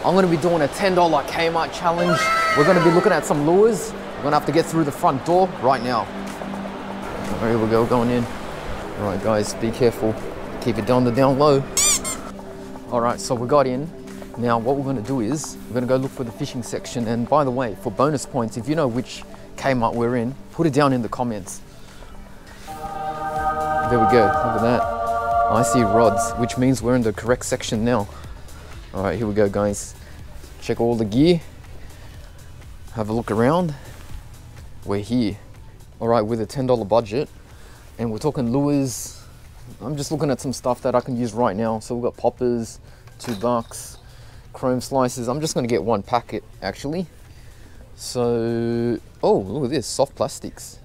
I'm gonna be doing a $10 Kmart challenge. We're gonna be looking at some lures. We're gonna have to get through the front door right now. All right, here we go, going in. All right, guys, be careful. Keep it down low. All right, so we got in. Now, what we're gonna do is, we're gonna go look for the fishing section. And by the way, for bonus points, if you know which Kmart we're in, put it down in the comments. There we go, look at that. I see rods, which means we're in the correct section now. All right, here we go, guys. Check all the gear. Have a look around. We're here. All right, with a $10 budget, and we're talking lures. I'm just looking at some stuff that I can use right now. So we've got poppers, $2, chrome slices. I'm just gonna get one packet, actually. So, oh, look at this, soft plastics.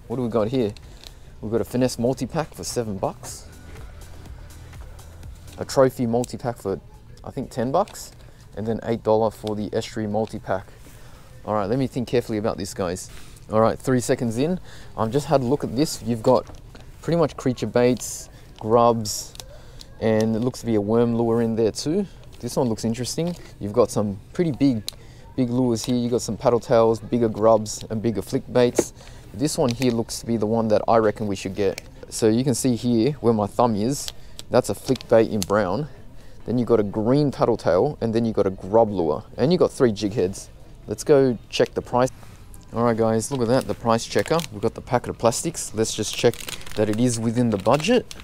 What do we got here? We've got a finesse multi-pack for $7. A trophy multi-pack for, I think, $10. And then $8 for the estuary multi-pack. All right, let me think carefully about this, guys. All right, 3 seconds in. I've just had a look at this. You've got pretty much creature baits, grubs, and it looks to be a worm lure in there too. This one looks interesting. You've got some pretty big lures here. You've got some paddle tails, bigger grubs, and bigger flick baits. This one here looks to be the one that I reckon we should get. So you can see here where my thumb is, that's a flick bait in brown. Then you got a green paddle tail, and then you got a grub lure, and you got 3 jig heads. Let's go check the price. All right, guys, look at that, the price checker. We've got the packet of plastics. Let's just check that it is within the budget.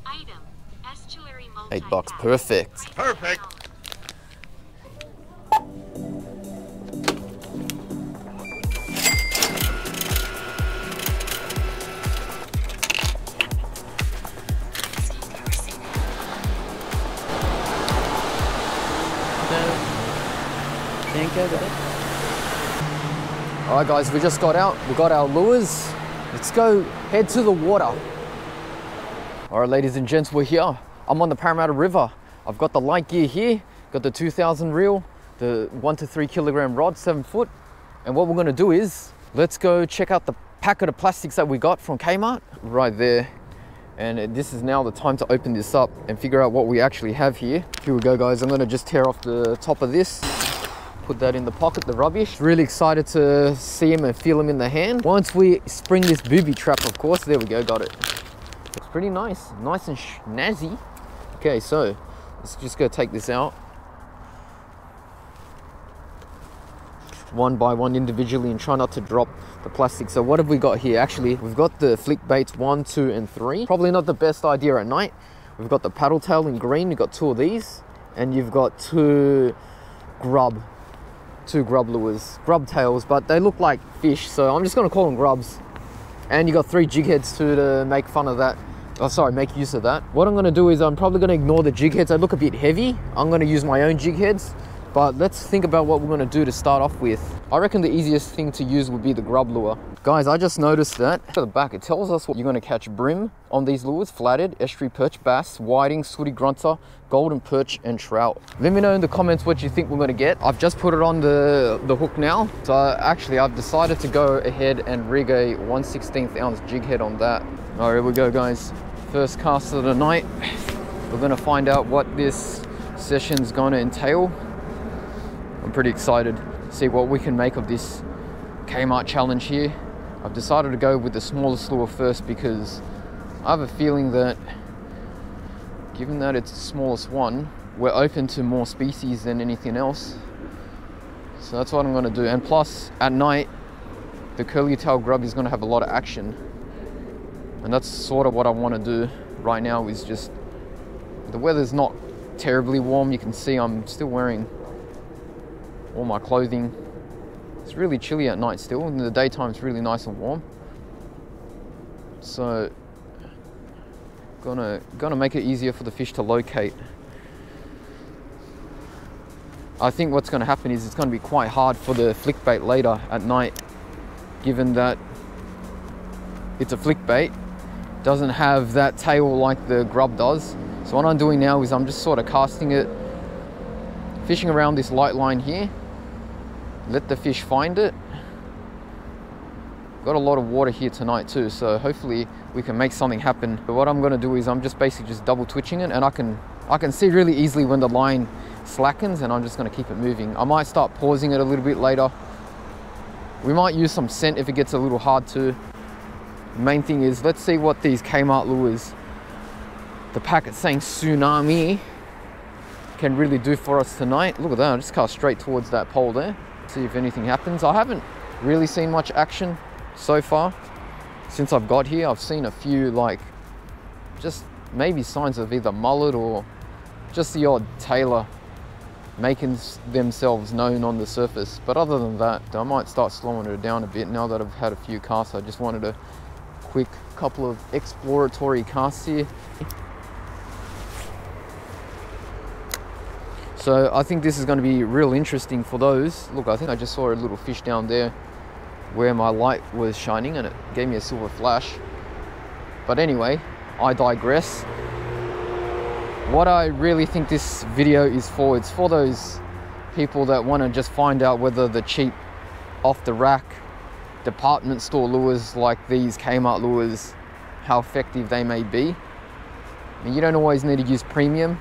Item, estuary $8, perfect. Perfect. All right, guys, we just got out. We got our lures. Let's go head to the water. All right, ladies and gents, we're here. I'm on the Parramatta River. I've got the light gear here. Got the 2000 reel, the 1 to 3 kilogram rod, 7 foot. And what we're gonna do is, let's go check out the packet of plastics that we got from Kmart right there. And this is now the time to open this up and figure out what we actually have here. Here we go, guys. I'm gonna just tear off the top of this. Put that in the pocket, the rubbish. Really excited to see him and feel him in the hand. Once we spring this booby trap, of course, there we go, got it. Looks pretty nice, nice and snazzy. Okay, so let's just go take this out. One by one individually and try not to drop the plastic. So what have we got here? Actually, we've got the flick baits 1, 2, and 3. Probably not the best idea at night. We've got the paddle tail in green. You've got 2 of these, and you've got 2 grub lures, grub tails, but they look like fish, so I'm just gonna call them grubs. And you got 3 jig heads too to make fun of that. Oh, sorry, make use of that. What I'm gonna do is I'm probably gonna ignore the jig heads. They look a bit heavy. I'm gonna use my own jig heads, but let's think about what we're gonna do to start off with. I reckon the easiest thing to use would be the grub lure. Guys, I just noticed that at the back, it tells us what you're gonna catch: bream on these lures, flathead, estuary perch, bass, whiting, sooty grunter, golden perch, and trout. Let me know in the comments what you think we're gonna get. I've just put it on the hook now. So actually, I've decided to go ahead and rig a 1/16 ounce jig head on that. All right, here we go, guys. First cast of the night. We're gonna find out what this session's gonna entail. I'm pretty excited to see what we can make of this Kmart challenge here. I've decided to go with the smallest lure first because I have a feeling that, given that it's the smallest one, we're open to more species than anything else. So that's what I'm gonna do. And plus, at night, the curly tail grub is gonna have a lot of action. And that's sort of what I wanna do right now. Is just, the weather's not terribly warm. You can see I'm still wearing all my clothing. It's really chilly at night still. In the daytime it's really nice and warm. So gonna make it easier for the fish to locate. I think what's gonna happen is it's gonna be quite hard for the flick bait later at night, given that it's a flick bait, doesn't have that tail like the grub does. So what I'm doing now is I'm just sort of casting it, fishing around this light line here, let the fish find it. Got a lot of water here tonight too, so hopefully we can make something happen. But what I'm gonna do is I'm just basically just double twitching it, and I can see really easily when the line slackens, and I'm just going to keep it moving. I might start pausing it a little bit later. We might use some scent if it gets a little hard to. The main thing is, let's see what these Kmart lures, the packet saying tsunami, can really do for us tonight. Look at that, I just cast straight towards that pole there. See if anything happens. I haven't really seen much action so far since I've got here. I've seen a few, like, just maybe signs of either mullet or just the odd tailor making themselves known on the surface. But other than that, I might start slowing it down a bit now that I've had a few casts. I just wanted a quick couple of exploratory casts here. So I think this is going to be real interesting for those. Look, I think I just saw a little fish down there where my light was shining, and it gave me a silver flash. But anyway, I digress. What I really think this video is for, it's for those people that want to just find out whether the cheap off the rack department store lures like these Kmart lures, how effective they may be. I mean, you don't always need to use premium.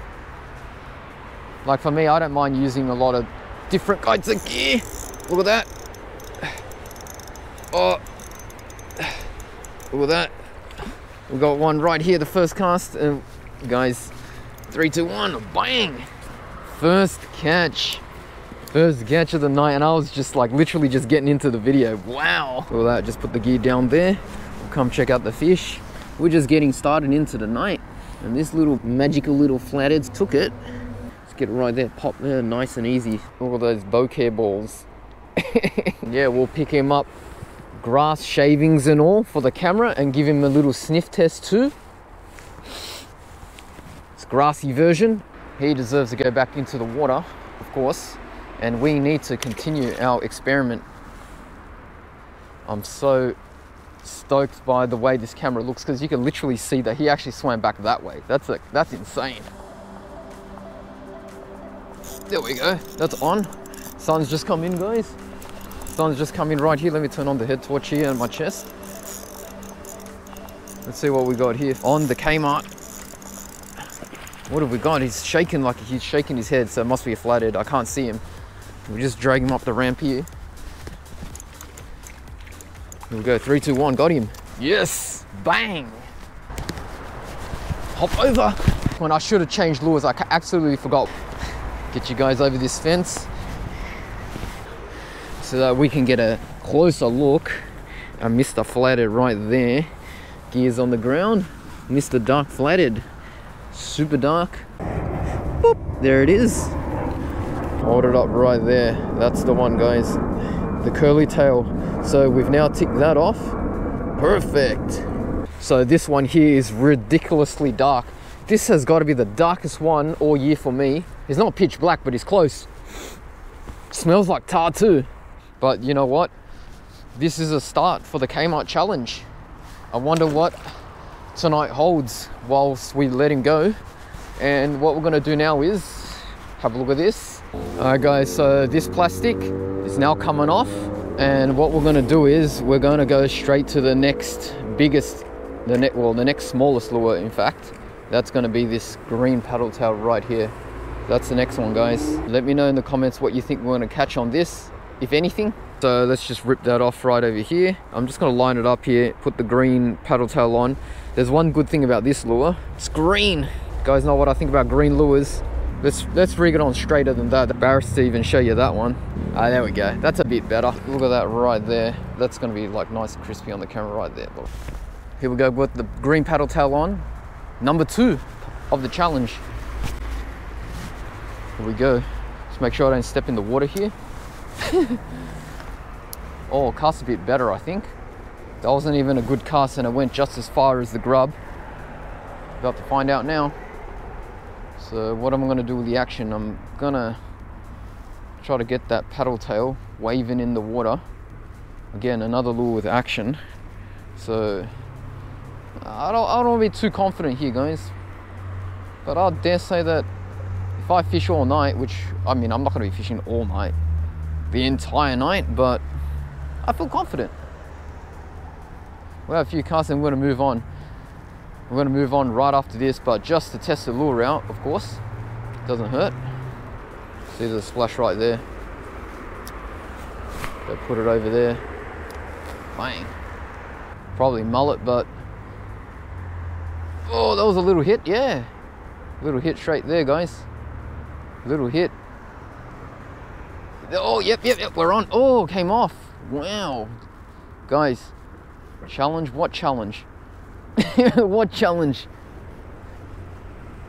Like for me, I don't mind using a lot of different kinds of gear. Look at that. Oh, look at that. We got one right here, the first cast. Guys, 3, 2, 1, bang! First catch of the night, and I was just like literally just getting into the video. Wow! Look at that, just put the gear down there. We'll come check out the fish. We're just getting started into the night, and this little magical little flathead took it. Let's get it right there, pop there, nice and easy. All those bokeh balls. Yeah, we'll pick him up, grass shavings and all for the camera, and give him a little sniff test too. It's grassy version. He deserves to go back into the water, of course, and we need to continue our experiment. I'm so stoked by the way this camera looks, because you can literally see that he actually swam back that way. That's insane. There we go, that's on. Sun's just come in, guys. Sun's just come in right here. Let me turn on the head torch here on my chest. Let's see what we got here on the Kmart. What have we got? He's shaking like he's shaking his head, so it must be a flathead. I can't see him. We just drag him up the ramp here. Here we go, 3, 2, 1, got him. Yes, bang. Hop over. When I should have changed lures, I absolutely forgot. Get you guys over this fence so that we can get a closer look. I missed a flathead right there. Gears on the ground. Mr. Dark Flathead. Super dark. Boop, there it is. Hold it up right there. That's the one, guys. The curly tail. So we've now ticked that off. Perfect. So this one here is ridiculously dark. This has got to be the darkest one all year for me. He's not pitch black, but he's close. Smells like tar too. But you know what? This is a start for the Kmart challenge. I wonder what tonight holds whilst we let him go. And what we're gonna do now is have a look at this. Alright guys, so this plastic is now coming off, and what we're gonna do is we're gonna go straight to the next biggest, the next smallest lure, in fact. That's gonna be this green paddle tail right here. That's the next one, guys. Let me know in the comments what you think we're gonna catch on this, if anything. So let's just rip that off right over here. I'm just gonna line it up here, put the green paddle tail on. There's one good thing about this lure, it's green. You guys know what I think about green lures. Let's rig it on straighter than that. Embarrassed to even show you that one. Ah, there we go, that's a bit better. Look at that right there. That's gonna be like nice and crispy on the camera right there. Look. Here we go with the green paddle tail on. Number 2 of the challenge. Here we go. Just make sure I don't step in the water here. Oh, cast a bit better, I think. That wasn't even a good cast, and it went just as far as the grub. About to find out now. So what am I gonna do with the action? I'm gonna try to get that paddle tail waving in the water. Again, another lure with action. So I don't want to be too confident here, guys. But I'll dare say that if I fish all night, which, I mean, I'm not gonna be fishing all night, the entire night, but I feel confident. We have a few casts and we're gonna move on. We're gonna move on right after this, but just to test the lure out, of course. Doesn't hurt. See the splash right there. Go put it over there. Bang. Probably mullet, but oh, that was a little hit. Yeah, little hit straight there, guys. Little hit. Oh, yep, we're on. Oh, came off. Wow, guys. Challenge? What challenge? What challenge?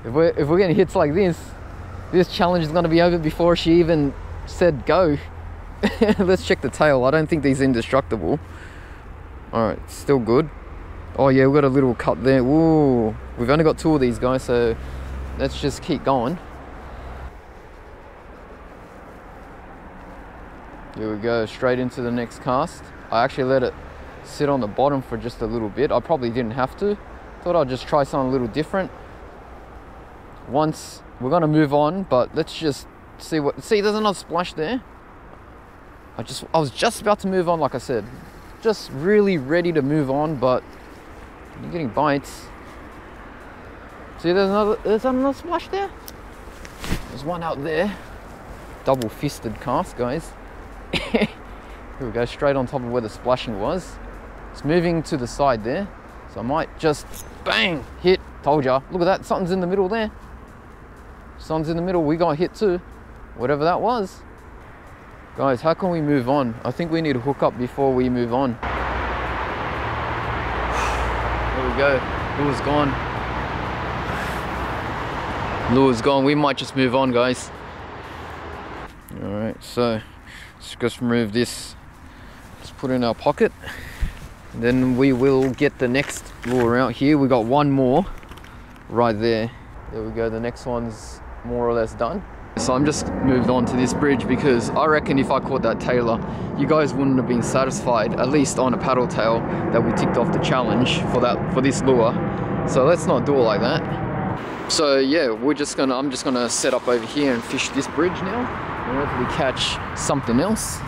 If we're getting hits like this challenge is gonna be over before she even said go. Let's check the tail. I don't think these are indestructible. All right, still good. Oh yeah, we've got a little cut there. Ooh, we've only got 2 of these guys, so let's just keep going. Here we go, straight into the next cast. I actually let it sit on the bottom for just a little bit. I probably didn't have to. Thought I'd just try something a little different. Once we're gonna move on, but let's just see what. See, there's another splash there. I was just about to move on, like I said, just really ready to move on, but you're getting bites. See, there's another splash there. There's one out there. Double fisted cast, guys. Here we go, straight on top of where the splashing was. It's moving to the side there, so I might just bang hit. Told ya. Look at that, something's in the middle there. Something's in the middle. We got hit too, whatever that was. Guys, how can we move on? I think we need to hook up before we move on. There we go. Lure's gone. Lure's gone. We might just move on, guys. All right, so let's just remove this. Just put it in our pocket. And then we will get the next lure out here. We got one more right there. There we go. The next one's more or less done. So I'm just moved on to this bridge because I reckon if I caught that tailor, you guys wouldn't have been satisfied, at least on a paddle tail, that we ticked off the challenge for this lure. So let's not do it like that. So yeah, I'm just gonna set up over here and fish this bridge now, and hopefully catch something else.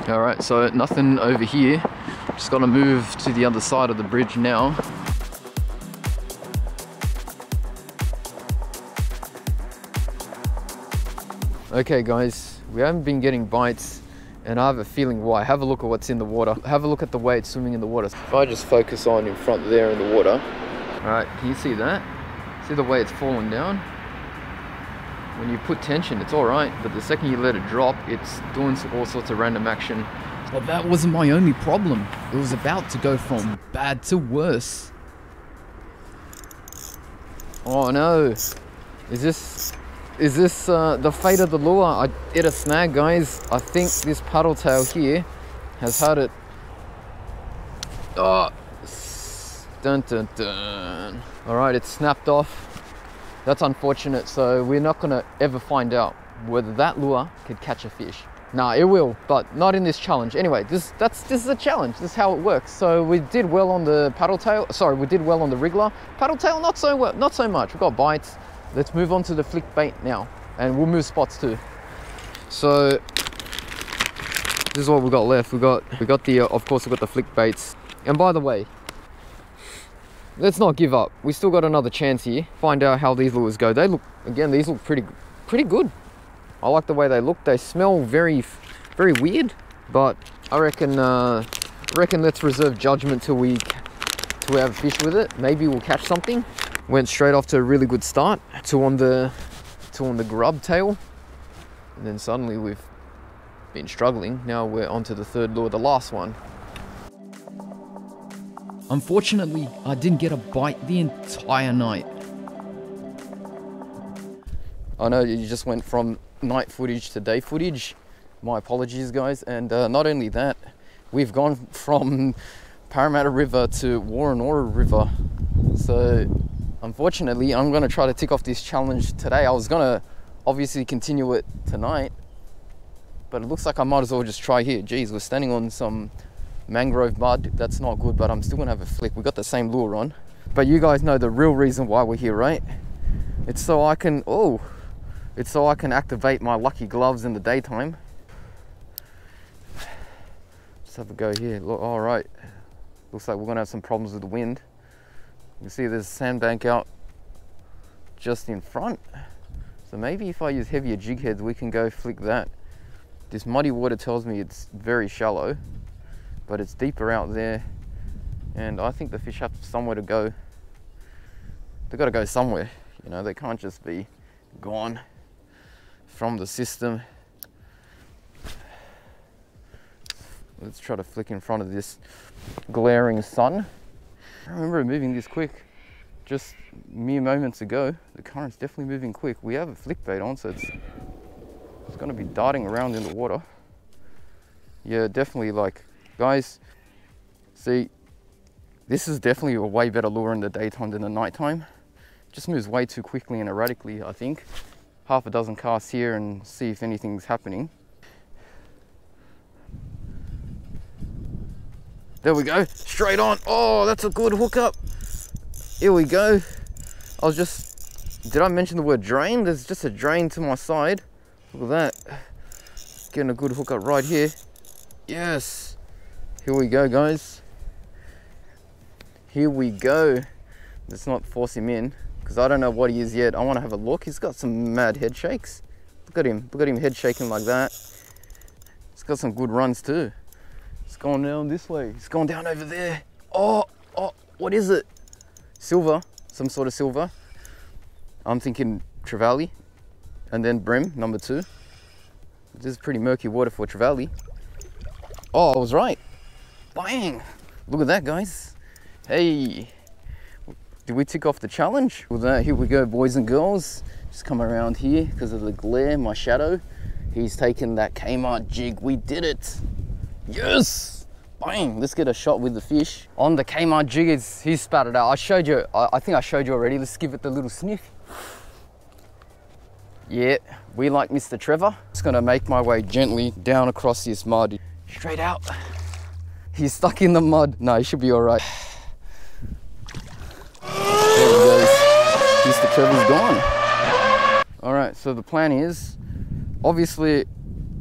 All right, so nothing over here. Just gotta move to the other side of the bridge now. Okay guys, we haven't been getting bites and I have a feeling why. Have a look at what's in the water. Have a look at the way it's swimming in the water. If I just focus on in front there in the water. All right, can you see that? See the way it's falling down? When you put tension, it's all right, but the second you let it drop, it's doing all sorts of random action. Well, that wasn't my only problem. It was about to go from bad to worse. Oh no. Is this the fate of the lure? I hit a snag, guys. I think this paddle tail here has had it. Oh, dun dun dun. All right, it's snapped off. That's unfortunate, so we're not gonna ever find out whether that lure could catch a fish. Nah, it will, but not in this challenge. Anyway, this is a challenge. This is how it works. So we did well on the paddle tail. Sorry, we did well on the wriggler. Paddle tail, not so well, not so much. We got bites. Let's move on to the flick bait now, and we'll move spots too. So this is what we got left. We got the of course we got the flick baits. And by the way, let's not give up. We still got another chance here. Find out how these lures go. They look, again, these look pretty good. I like the way they look. They smell very weird, but I reckon let's reserve judgment till we have fish with it. Maybe we'll catch something. Went straight off to a really good start. Two on the grub tail, and then suddenly we've been struggling. Now we're onto the third lure, the last one. Unfortunately, I didn't get a bite the entire night. I know you just went from night footage to day footage. My apologies, guys. And not only that, we've gone from Parramatta River to Warrenora River. So unfortunately, I'm gonna try to tick off this challenge today. I was gonna obviously continue it tonight, but it looks like I might as well just try here. Geez, we're standing on some mangrove mud. That's not good, but I'm still gonna have a flick. We got the same lure on, but you guys know the real reason why we're here, right? It's so I can activate my lucky gloves in the daytime. have a go here. Look, all right. Looks like we're gonna have some problems with the wind. You can see there's a sandbank out just in front. So maybe if I use heavier jig heads, we can go flick that. This muddy water tells me it's very shallow, but it's deeper out there. And I think the fish have somewhere to go. They've got to go somewhere. You know, they can't just be gone from the system. Let's try to flick in front of this glaring sun. I remember it moving this quick just mere moments ago. The current's definitely moving quick. We have a flick bait on, so it's going to be darting around in the water. Yeah, definitely, like, guys, see, this is definitely a way better lure in the daytime than the nighttime. Just moves way too quickly and erratically, I think. Half a dozen casts here and see if anything's happening. There we go, straight on. Oh, that's a good hookup. Here we go. Did I mention the word drain? There's just a drain to my side. Look at that. Getting a good hookup right here. Yes. Here we go, guys. Here we go. Let's not force him in, because I don't know what he is yet. I want to have a look. He's got some mad head shakes. Look at him head shaking like that. He's got some good runs too. It's going down this way. It's going down over there. Oh, what is it? Silver, some sort of silver. I'm thinking trevally, and then bream, number 2. This is pretty murky water for trevally. Oh, I was right. Bang! Look at that, guys. Hey, did we tick off the challenge? With that, here we go, boys and girls. Just come around here because of the glare, my shadow. He's taken that Kmart jig. We did it. Yes! Bang! Let's get a shot with the fish. On the Kmart jig, he's spat it out. I showed you, I think I showed you already. Let's give it the little sniff. Yeah, we like Mr. Trevor. Just gonna make my way gently down across this mud. Straight out. He's stuck in the mud. No, he should be all right. There he goes. Mr. Trevor's gone. All right, so the plan is, obviously,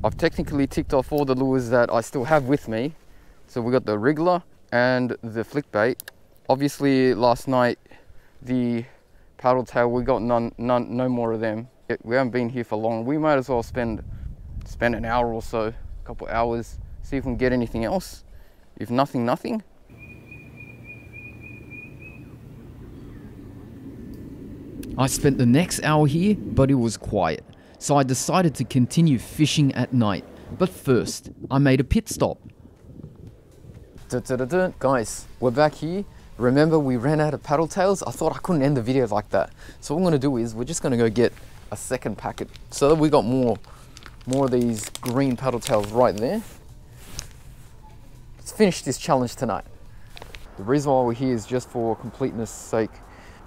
I've technically ticked off all the lures that I still have with me. So we got the wriggler and the flick bait. Obviously, last night, the paddle tail, we got no more of them. We haven't been here for long. We might as well spend an hour or so, a couple hours, see if we can get anything else. If nothing, nothing. I spent the next hour here, but it was quiet, so I decided to continue fishing at night. But first, I made a pit stop. Guys, we're back here. Remember, we ran out of paddle tails? I thought I couldn't end the video like that. So what I'm gonna do is, we're just gonna go get a second packet. So that we got more of these green paddle tails right there. Let's finish this challenge tonight. The reason why we're here is just for completeness sake.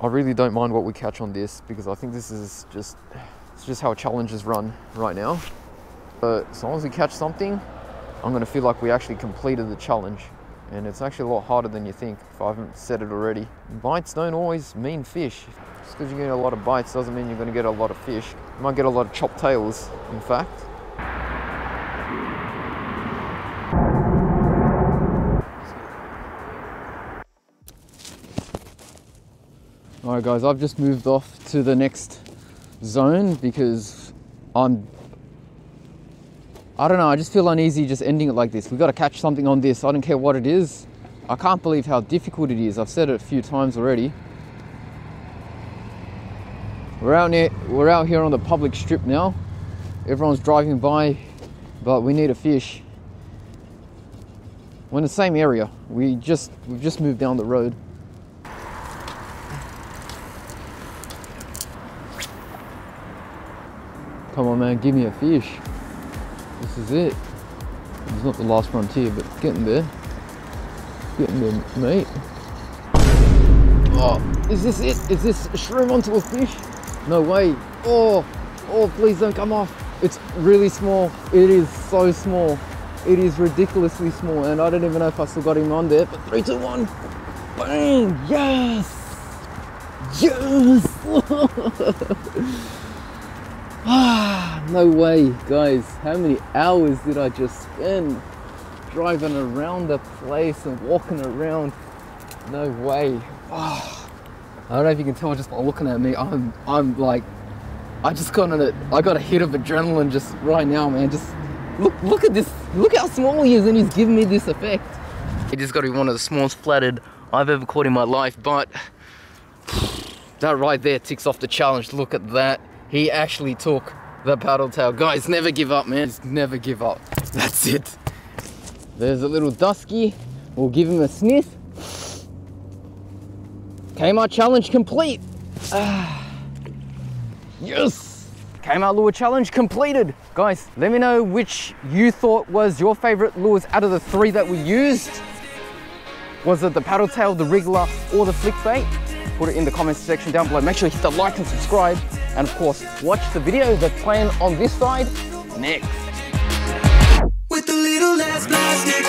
I really don't mind what we catch on this, because I think this is it's just how challenges run right now. But as long as we catch something, I'm gonna feel like we actually completed the challenge. And it's actually a lot harder than you think, if I haven't said it already. Bites don't always mean fish. Just because you get a lot of bites doesn't mean you're gonna get a lot of fish. You might get a lot of chopped tails, in fact. Alright guys, I've just moved off to the next zone because I don't know, I just feel uneasy just ending it like this. We've got to catch something on this. I don't care what it is. I can't believe how difficult it is. I've said it a few times already. We're out here on the public strip now. Everyone's driving by, but we need a fish. We're in the same area. We've just moved down the road. Come on man, give me a fish. This is it. It's not the last frontier, but getting there. Getting there, mate. Oh, is this it? Is this a shroom onto a fish? No way. Oh, please don't come off. It's really small. It is so small. It is ridiculously small, and I don't even know if I still got him on there, but 3, 2, 1. Bang! Yes! Yes! Ah, no way, guys. How many hours did I just spend? driving around the place and walking around. No way. Oh, I don't know if you can tell just by looking at me. I'm like, I got a hit of adrenaline just right now, man. Just look at this. Look how small he is, and he's giving me this effect. He just got to be one of the smallest flathead I've ever caught in my life, but that right there ticks off the challenge. Look at that. He actually took the paddle tail. Guys, never give up, man. Just never give up. That's it. There's a little dusky. We'll give him a sniff. Kmart challenge complete. Yes! Kmart lure challenge completed. Guys, let me know which you thought was your favorite lures out of the 3 that we used. Was it the paddle tail, the wriggler, or the flick bait? Put it in the comments section down below. Make sure you hit the like and subscribe. And of course, watch the video that's playing on this side next. With a little less plastic.